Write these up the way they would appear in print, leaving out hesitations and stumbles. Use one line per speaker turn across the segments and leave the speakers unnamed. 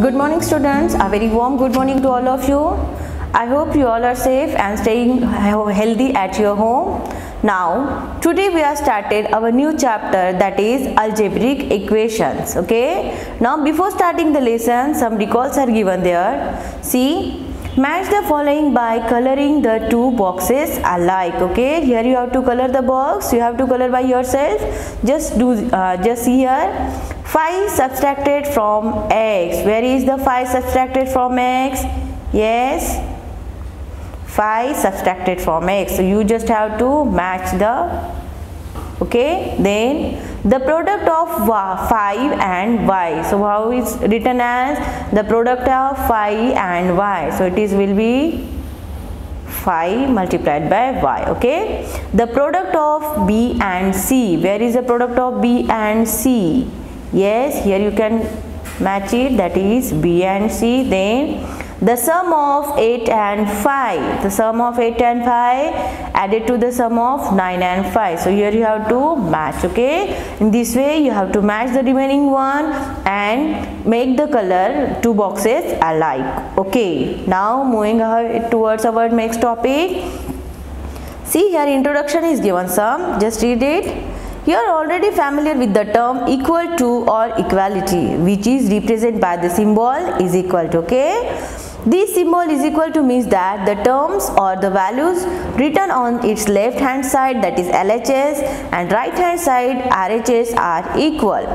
Good morning students, a very warm good morning to all of you. I hope you all are safe and staying healthy at your home. Now, today we have started our new chapter, that is algebraic equations. Okay. Now, before starting the lesson, some recalls are given there. See, match the following by coloring the two boxes alike. Okay, here you have to color the box. You have to color by yourself. Just see here. 5 subtracted from x. Where is the 5 subtracted from x? Yes, 5 subtracted from x. So you just have to match the, okay. Then the product of 5 and y. So how is written as the product of 5 and y? So it is will be 5 multiplied by y. Okay. The product of b and c. Where is the product of b and c? Yes, here you can match it, that is b and c. Then the sum of 8 and 5. The sum of 8 and 5 added to the sum of 9 and 5. So here you have to match. Okay. In this way you have to match the remaining one and make the color two boxes alike. Okay. Now moving ahead towards our next topic. See, here introduction is given some. Just read it. You are already familiar with the term equal to or equality, which is represented by the symbol is equal to. Okay. This symbol is equal to means that the terms or the values written on its left hand side, that is LHS, and right hand side RHS are equal.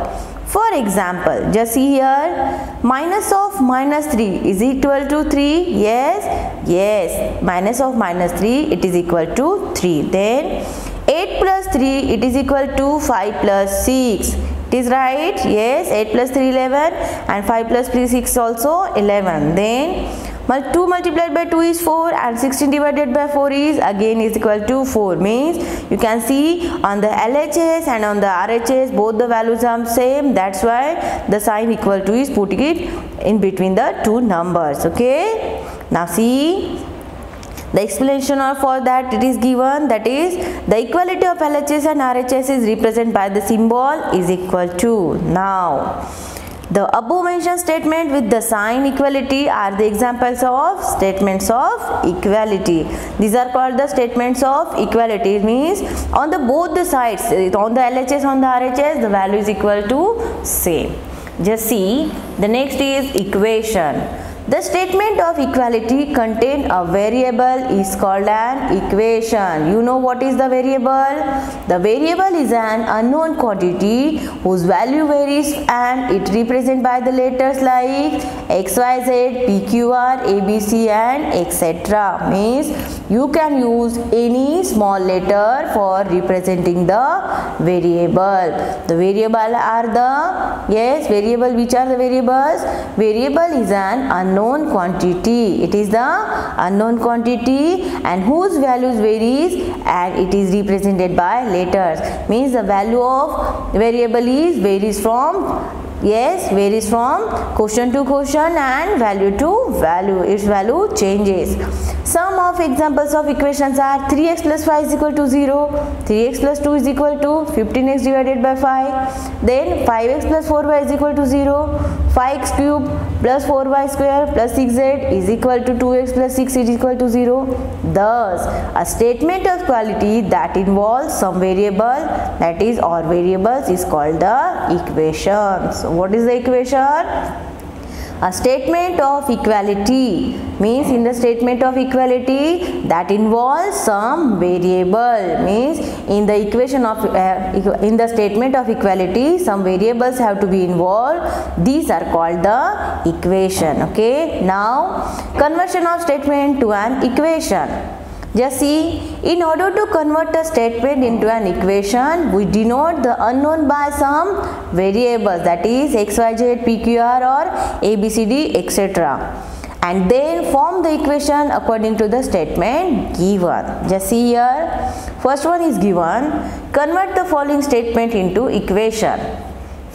For example, just see here, minus of minus 3 is equal to 3. Yes, minus of minus 3, it is equal to 3. Then 8 plus 3, it is equal to 5 plus 6. It is right. Yes, 8 plus 3 11 and 5 plus 3 6 also 11. Then 2 multiplied by 2 is 4 and 16 divided by 4 is again is equal to 4. Means you can see on the LHS and on the RHS both the values are same. That's why the sign equal to is putting it in between the two numbers. Okay. Now see, the explanation for that it is given, that is the equality of LHS and RHS is represented by the symbol is equal to. Now, the above mentioned statement with the sign equality are the examples of statements of equality. These are called the statements of equality. It means on the both the sides, on the LHS, on the RHS, the value is equal to same. Just see, the next is equation. The statement of equality contain a variable is called an equation. You know what is the variable? The variable is an unknown quantity whose value varies and it represented by the letters like x, y, z, p, q, r, a, b, c and etc. Means you can use any small letter for representing the variable. The variable are the, yes, variable, which are the variables? Variable is an unknown quantity. It is the unknown quantity and whose values varies and it is represented by letters. Means the value of variable is varies from, yes, varies from quotient to quotient and value to value. Its value changes. Some of examples of equations are 3x plus 5 is equal to 0, 3x plus 2 is equal to 15x divided by 5, then 5x plus 4y is equal to 0, 5x cube plus 4y square plus 6z is equal to 2x plus 6 is equal to 0. Thus, a statement of equality that involves some variable, that is or variables, is called the equation. So, what is the equation? A statement of equality means in the statement of equality that involves some variable. Means in the equation of in the statement of equality some variables have to be involved. These are called the equation. Okay. Now conversion of statement to an equation. Just see, in order to convert a statement into an equation, we denote the unknown by some variables, that is x, y, z, p, q, r or a, b, c, d, etc. And then form the equation according to the statement given. Just see here, first one is given, convert the following statement into equation.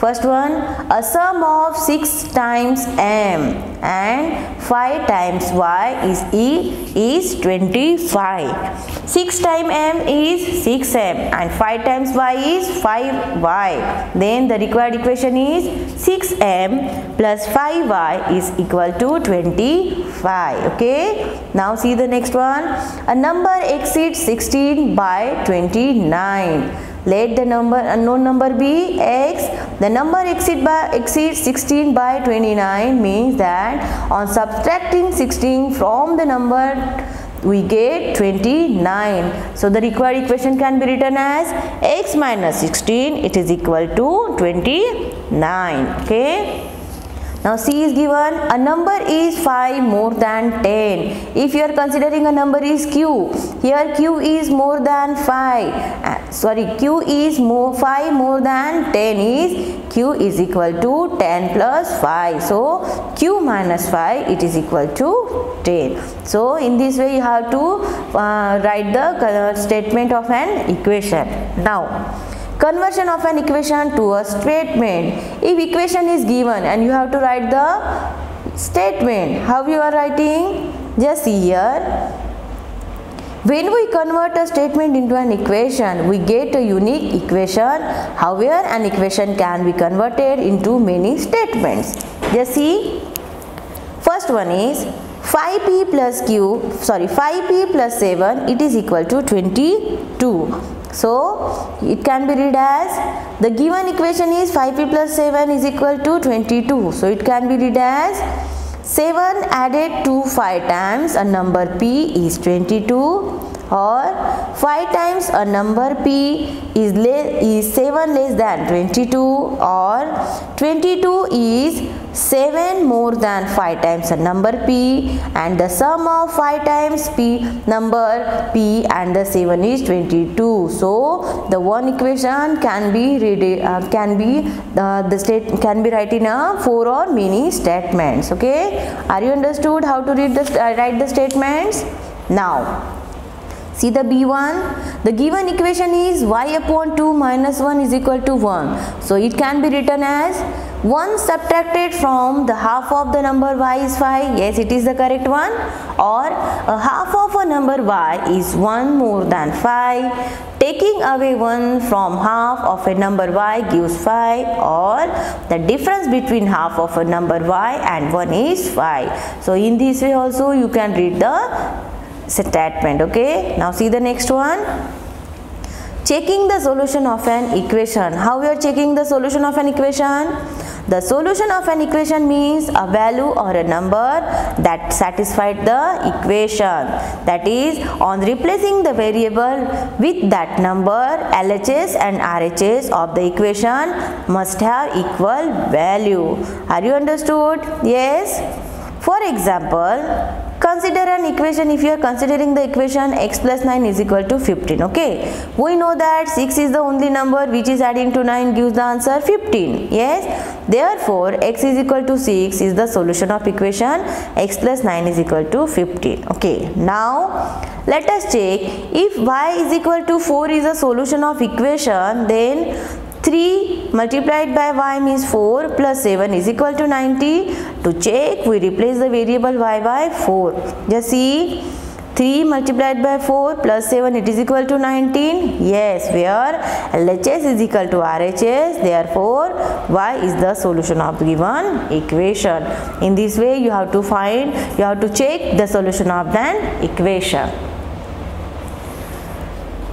First one, a sum of 6 times m and 5 times y is 25. 6 times m is 6m and 5 times y is 5y. Then the required equation is 6m plus 5y is equal to 25. Okay. Now see the next one. A number exceeds 16 by 29. Let the unknown number be x. The number exceeds 16 by 29 means that on subtracting 16 from the number we get 29. So the required equation can be written as x minus 16 it is equal to 29. Okay. Now C is given, a number is 5 more than 10. If you are considering a number is q, here q is more than 5. Q is 5 more than 10 is q is equal to 10 plus 5. So q minus 5 it is equal to 10. So in this way you have to write the statement of an equation. Now conversion of an equation to a statement. If equation is given and you have to write the statement, how you are writing? Just see here. When we convert a statement into an equation, we get a unique equation. However, an equation can be converted into many statements. Just see. First one is 5p plus 7 it is equal to 22. So it can be read as, the given equation is 5p plus 7 is equal to 22. So it can be read as 7 added to 5 times a number p is 22, or 5 times a number p is 7 less than 22, or 22 is 7 more than 5 times a number p, and the sum of 5 times p number p and the 7 is 22. So the one equation can be write in a 4 or many statements. Okay, are you understood how to write the statements? Now see the B1. The given equation is y upon 2 minus 1 is equal to 1. So it can be written as 1 subtracted from the half of the number y is 5. Yes, it is the correct one. Or a half of a number y is 1 more than 5. Taking away 1 from half of a number y gives 5. Or the difference between half of a number y and 1 is 5. So in this way also you can read the statement. Okay, now see the next one. Checking the solution of an equation. How we are checking the solution of an equation? The solution of an equation means a value or a number that satisfied the equation. That is, on replacing the variable with that number, LHS and RHS of the equation must have equal value. Are you understood? Yes. For example, consider an equation. If you are considering the equation x plus 9 is equal to 15. Okay, we know that 6 is the only number which is adding to 9 gives the answer 15. Yes, therefore x is equal to 6 is the solution of equation x plus 9 is equal to 15. Okay, now let us check if y is equal to 4 is a solution of equation, then 3 multiplied by y means 4 plus 7 is equal to 90. To check, we replace the variable y by 4. Just see, 3 multiplied by 4 plus 7 it is equal to 19. Yes, where LHS is equal to RHS, therefore y is the solution of given equation. In this way you have to check the solution of an equation.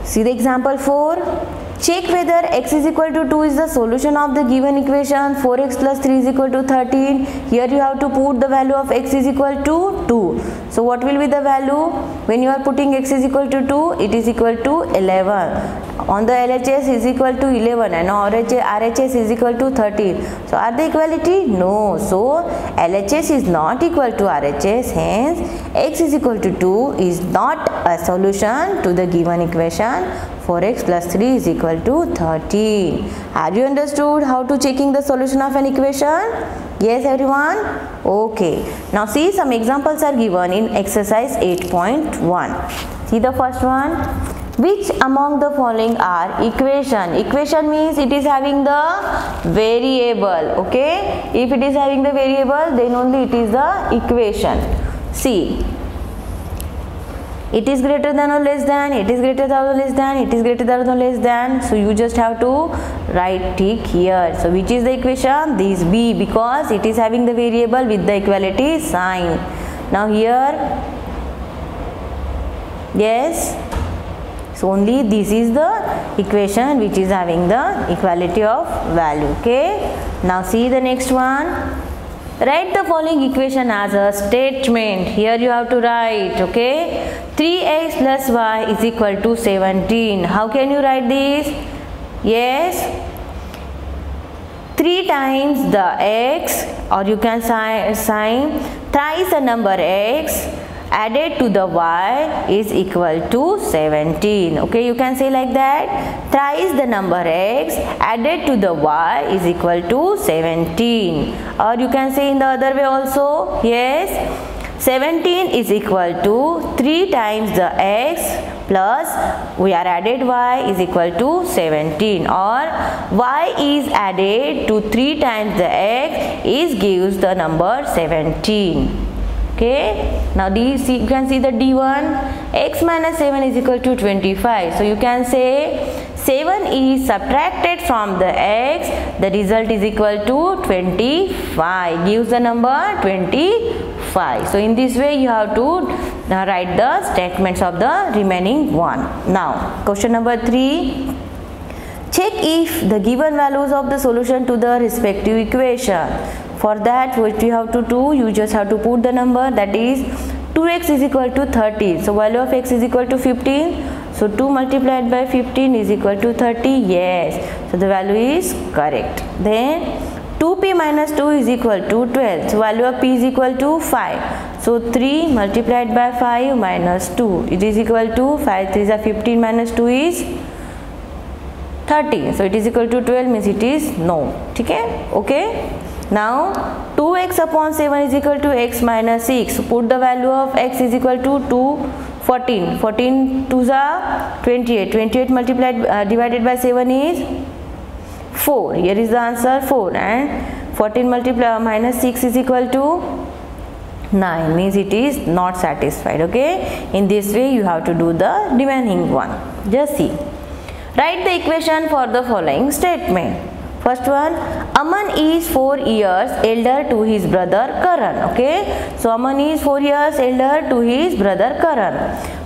See the example 4. Check whether x is equal to 2 is the solution of the given equation. 4x plus 3 is equal to 13. Here you have to put the value of x is equal to 2. So what will be the value? When you are putting x is equal to 2, it is equal to 11. On the LHS is equal to 11 and RHS is equal to 13. So are they equality? No. So LHS is not equal to RHS. Hence x is equal to 2 is not a solution to the given equation. 4x plus 3 is equal to 13. Have you understood how to checking the solution of an equation? Yes everyone? Okay. Now see, some examples are given in exercise 8.1. See the first one. Which among the following are equation? Equation means it is having the variable. Okay, if it is having the variable, then only it is the equation. See, it is greater than or less than, it is greater than or less than, it is greater than or less than. So you just have to write tick here. So which is the equation? This B, because it is having the variable with the equality sign. Now here, yes, so only this is the equation which is having the equality of value. Okay, now see the next one. Write the following equation as a statement. Here you have to write, okay, 3x plus y is equal to 17. How can you write this? Yes, 3 times the x, or you can sign thrice the number x added to the y is equal to 17. Okay, you can say like that, thrice the number x added to the y is equal to 17. Or you can say in the other way also, yes, 17 is equal to 3 times the x plus we are added y is equal to 17, or y is added to 3 times the x is gives the number 17. Okay, now you can see the D1, x minus 7 is equal to 25. So you can say 7 is subtracted from the x, the result is equal to 25, gives the number 25. So in this way you have to write the statements of the remaining one. Now question number 3. Check if the given values of the solution to the respective equation. For that, what you have to do, you just have to put the number, that is 2x is equal to 30. So value of x is equal to 15. So 2 multiplied by 15 is equal to 30. Yes. So the value is correct. Then 2p minus 2 is equal to 12. So value of p is equal to 5. So 3 multiplied by 5 minus 2. It is equal to 5 3 is 15 minus 2 is 30. So it is equal to 12 means it is no. Okay. Now 2x upon 7 is equal to x minus 6. Put the value of x is equal to 14. 14 2s are 28. 28 multiplied divided by 7 is 4. Here is the answer 4, and 14 multiplied minus 6 is equal to 9, means it is not satisfied. Okay, in this way you have to do the remaining one. Just see. Write the equation for the following statement. First one, Aman is 4 years elder to his brother Karan. Okay, so Aman is 4 years elder to his brother Karan.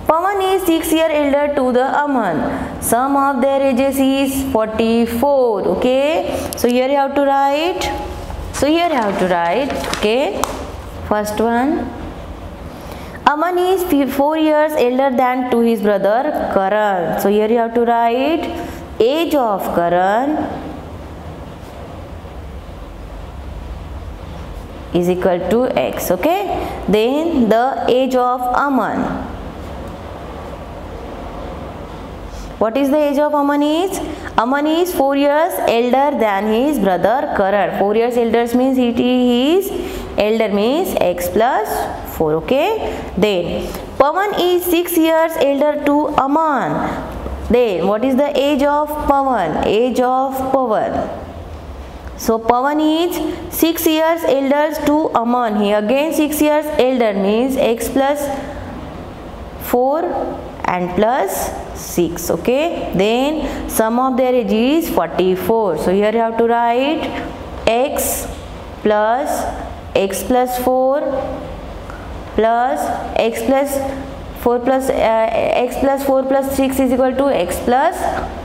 Pawan is 6 years elder to the Aman. Sum of their ages is 44. Okay, so here you have to write. Okay, first one, Aman is 4 years elder than to his brother Karan. So here you have to write age of Karan is equal to x. Okay, then the age of Aman. What is the age of Aman is? Aman is 4 years elder than his brother Karan. 4 years elder means he is elder means x plus 4. Okay, then Pawan is 6 years elder to Aman. Then what is the age of Pawan? Age of Pawan. So Pawan is 6 years elder to Aman. He again 6 years elder means x plus 4 and plus 6. Okay, then sum of their age is 44. So here you have to write x plus 4 plus x plus 4 plus x plus 4 plus 6 is equal to x plus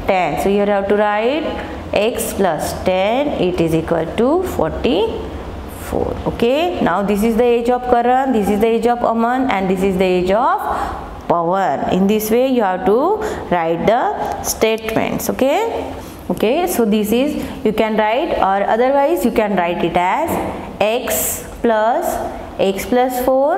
10. So here you have to write x plus 10, it is equal to 44. Okay, now this is the age of Karan, this is the age of Aman, and this is the age of Pawan. In this way you have to write the statements. Okay, so this is, you can write, or otherwise you can write it as x plus 4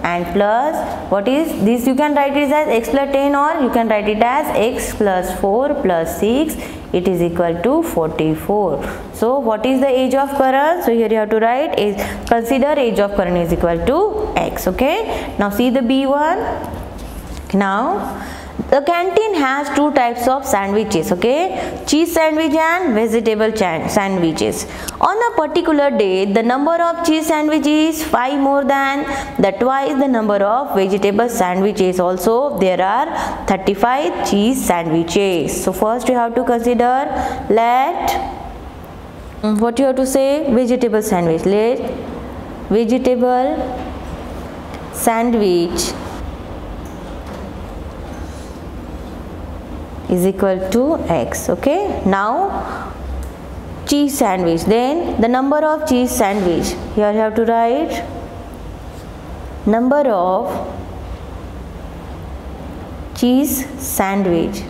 and plus, what is this, you can write it as x plus 10, or you can write it as x plus 4 plus 6, it is equal to 44. So what is the age of Karan? So here you have to write is, consider age of Karan is equal to x. Okay, now see the B1. Now The canteen has two types of sandwiches, okay, cheese sandwich and vegetable sandwiches. On a particular day, the number of cheese sandwiches 5 more than the twice the number of vegetable sandwiches. Also, there are 35 cheese sandwiches. So first you have to consider, what you have to say, vegetable sandwich. Let vegetable sandwich is equal to x. Okay, now cheese sandwich, then the number of cheese sandwich, here you have to write number of cheese sandwich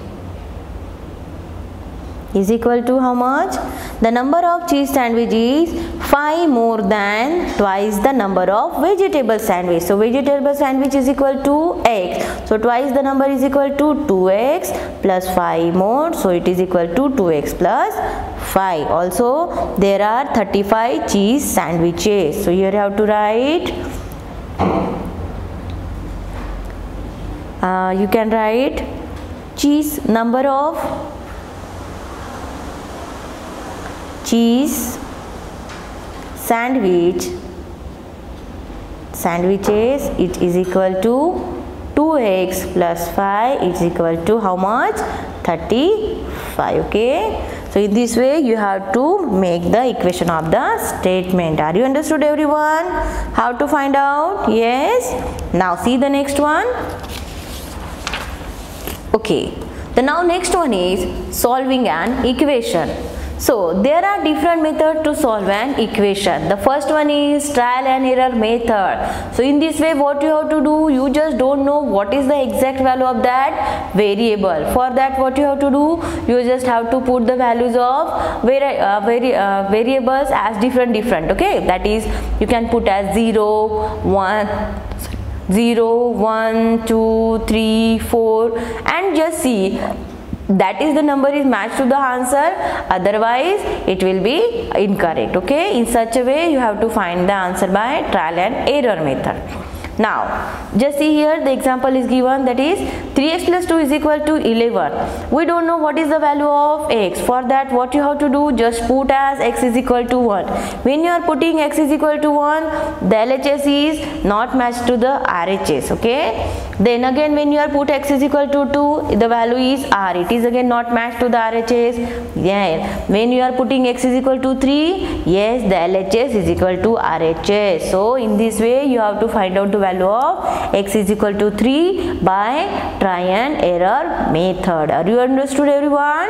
is equal to how much? The number of cheese sandwich is 5 more than twice the number of vegetable sandwich. So vegetable sandwich is equal to x. So twice the number is equal to 2x plus 5 more. So it is equal to 2x plus 5. Also there are 35 cheese sandwiches. So here you have to write, you can write cheese, number of cheese sandwiches, it is equal to 2x plus 5 is equal to how much? 35. Okay, so in this way you have to make the equation of the statement. Are you understood, everyone? How to find out? Yes. Now see the next one. Okay, the now next one is solving an equation. So there are different methods to solve an equation. The first one is trial and error method. So in this way what you have to do, you just don't know what is the exact value of that variable. For that what you have to do, you just have to put the values of variables as different. Okay, that is you can put as 0, 1, 2, 3, 4 and just see that is the number is matched to the answer, otherwise it will be incorrect. Okay, in such a way you have to find the answer by trial and error method. Now just see here the example is given, that is 3x plus 2 is equal to 11. We don't know what is the value of x. For that what you have to do, just put as x is equal to 1. When you are putting x is equal to 1, the LHS is not matched to the RHS. Okay, then again when you are put x is equal to 2, the value is r, it is again not matched to the RHS. Yeah, when you are putting x is equal to 3, yes, the LHS is equal to RHS. So in this way you have to find out the value of x is equal to 3 by try and error method. Are you understood, everyone?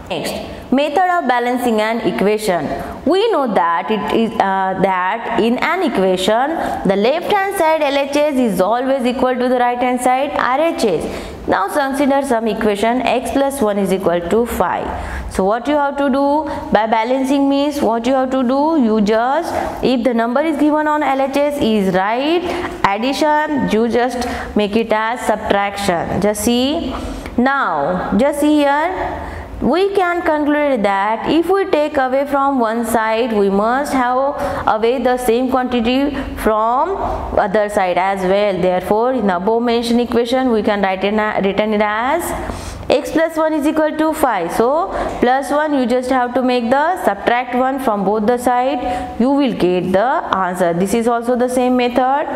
Next, method of balancing an equation. We know that it is that in an equation the left hand side LHS is always equal to the right hand side RHS. Now consider some equation, x plus 1 is equal to 5. So what you have to do by balancing means, what you have to do, you just, if the number is given on LHS is right, addition, you just make it as subtraction. Just see, now just see here, we can conclude that if we take away from one side, we must have away the same quantity from other side as well. Therefore in the above mentioned equation we can written it as x plus 1 is equal to 5. So plus 1, you just have to make the subtract 1 from both the side, you will get the answer. This is also the same method.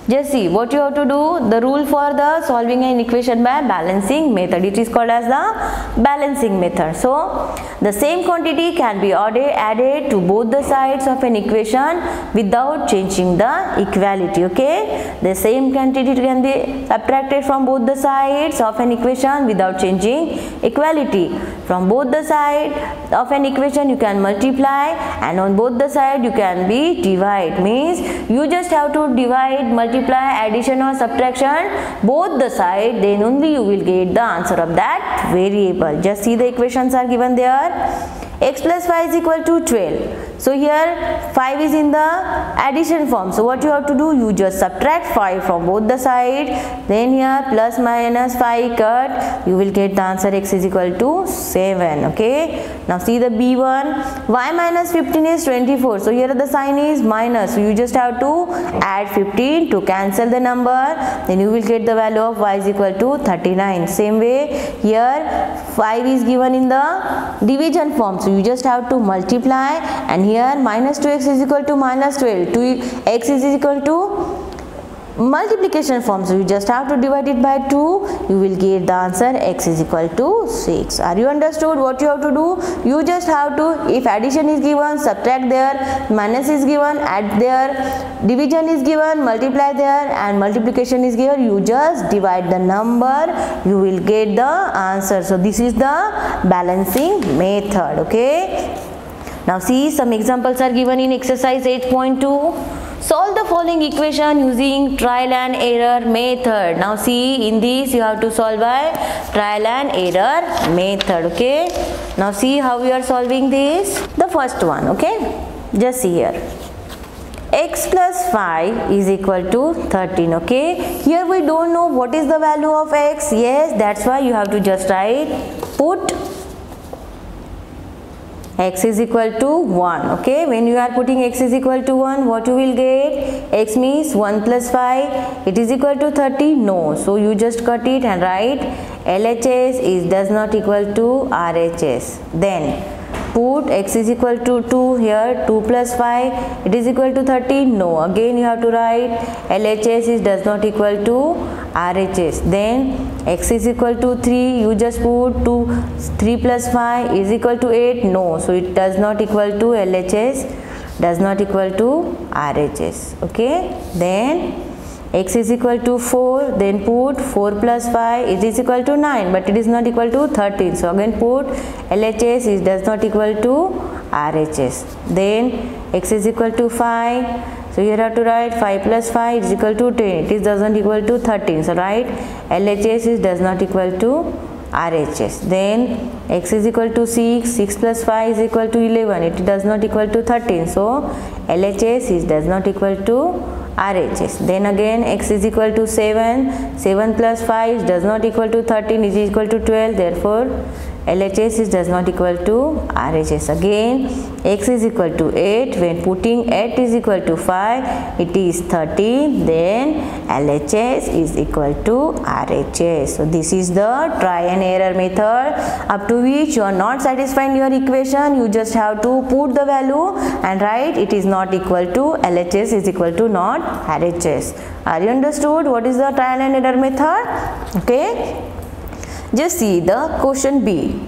Just see what you have to do, the rule for the solving an equation by balancing method. It is called as the balancing method. So the same quantity can be added to both the sides of an equation without changing the equality. Okay, the same quantity can be subtracted from both the sides of an equation without changing equality. From both the sides of an equation you can multiply, and on both the side you can be divide. Means you just have to divide, multiply, addition or subtraction both the side, then only you will get the answer of that variable. Just see the equations are given there. X plus 5 is equal to 12. So here 5 is in the addition form. So what you have to do, you just subtract 5 from both the sides. Then here plus minus 5 cut, you will get the answer x is equal to 7. Okay. Now see the B1. Y minus 15 is 24. So here the sign is minus. So you just have to add 15 to cancel the number. Then you will get the value of y is equal to 39. Same way here 5 is given in the division form. So you just have to multiply, and here minus 2x is equal to minus 12. 2x is equal to multiplication form. So you just have to divide it by 2. You will get the answer x is equal to 6. Are you understood what you have to do? You just have to, if addition is given, subtract there, minus is given, add there, division is given, multiply there, and multiplication is given, you just divide the number, you will get the answer. So this is the balancing method. Okay. Now see, some examples are given in exercise 8.2. Solve the following equation using trial and error method. Now see, in this you have to solve by trial and error method. Okay. Now see how we are solving this. The first one. Okay. Just see here. X plus 5 is equal to 13. Okay. Here we don't know what is the value of x. Yes, that's why you have to just write, put x is equal to 1. Okay, when you are putting x is equal to 1, what you will get? X means 1 plus 5, it is equal to 30. No, so you just cut it and write LHS is does not equal to RHS. Then put x is equal to 2 here, 2 plus 5, it is equal to 30. No, again you have to write LHS is does not equal to RHS. Then x is equal to 3, you just put 3 plus 5 is equal to 8. No, so it does not equal to LHS, does not equal to RHS. Okay, then x is equal to 4, then put 4 plus 5 is equal to 9, but it is not equal to 13. So again put LHS is does not equal to RHS. Then x is equal to 5. So here have to write 5 plus 5 is equal to 10. It is doesn't equal to 13. So write LHS is does not equal to RHS. Then x is equal to 6. 6 plus 5 is equal to 11. It does not equal to 13. So LHS is does not equal to RHS. Then again x is equal to 7. 7 plus 5 does not equal to 13 is equal to 12. Therefore LHS is does not equal to RHS. Again x is equal to 8. When putting 8 is equal to 5, it is 30. Then LHS is equal to RHS. So this is the try and error method, up to which you are not satisfying your equation, you just have to put the value and write it is not equal to LHS is equal to not RHS. Are you understood what is the trial and error method? Okay. Just see the question B.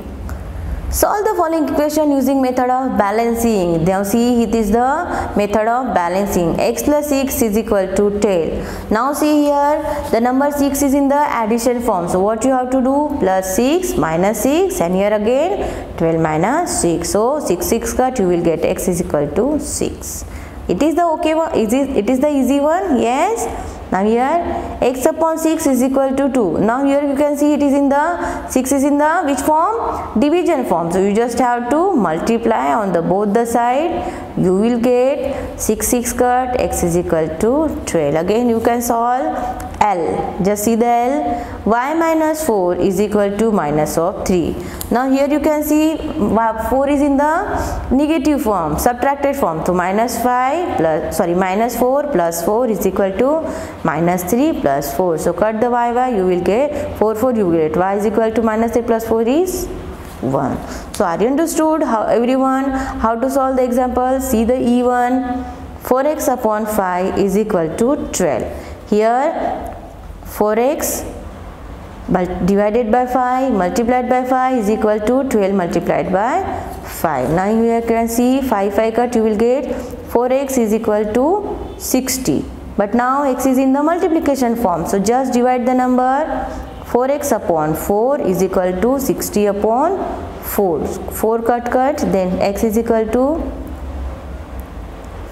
Solve the following equation using method of balancing. Now see, it is the method of balancing. X plus 6 is equal to 10. Now see here, the number 6 is in the addition form. So what you have to do? Plus 6 minus 6, and here again 12 minus 6. So 6 cut, you will get x is equal to 6. It is the okay one. It is the easy one. Yes. Now here x upon 6 is equal to 2. Now here you can see it is in the 6 is in the which form? Division form. So you just have to multiply on the both the side. You will get 6 cut, x is equal to 12. Again you can solve L. Just see the L. Y minus 4 is equal to minus of 3. Now here you can see 4 is in the negative form, subtracted form. So minus 4 plus 4 is equal to minus 3 plus 4. So cut the y, you will get 4 you will get y is equal to minus 3 plus 4 is 1. So are you understood how everyone how to solve the example? See the E1. 4x upon 5 is equal to 12. Here 4x divided by 5 multiplied by 5 is equal to 12 multiplied by 5. Now here you can see 5 cut, you will get 4x is equal to 60. But now x is in the multiplication form. So just divide the number. 4x upon 4 is equal to 60 upon 4. 4 cut, then x is equal to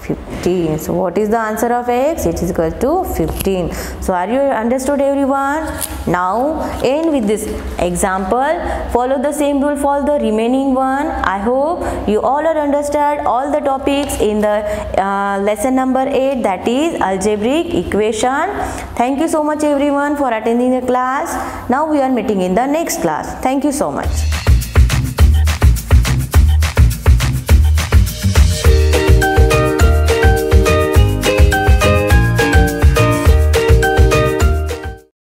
15. So what is the answer of x? It is equal to 15. So are you understood everyone? Now end with this example. Follow the same rule for the remaining one. I hope you all are understand all the topics in the lesson number 8, that is algebraic equation. Thank you so much everyone for attending the class. Now we are meeting in the next class. Thank you so much.